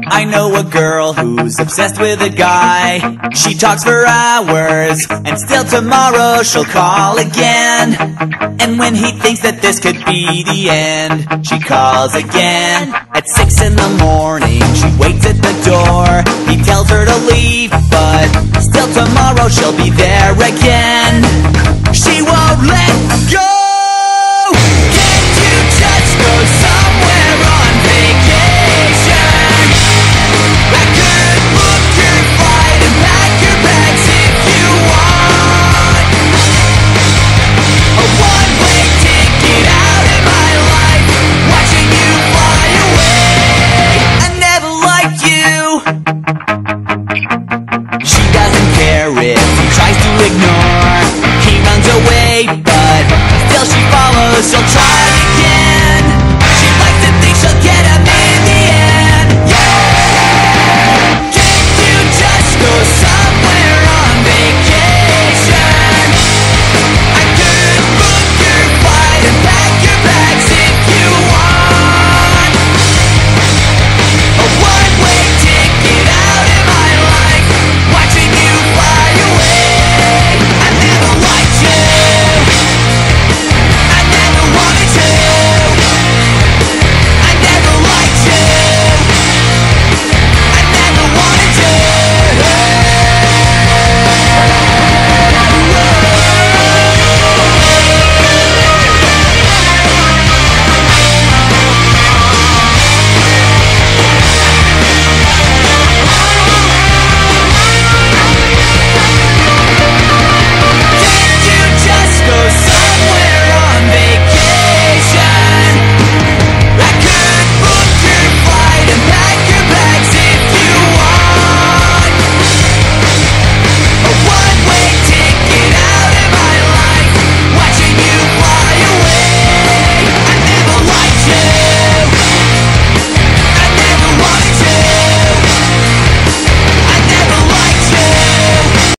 I know a girl who's obsessed with a guy. She talks for hours, and still tomorrow she'll call again. And when he thinks that this could be the end, she calls again. At 6 in the morning, she waits at the door. He tells her to leave, but still tomorrow she'll be there again. She won't let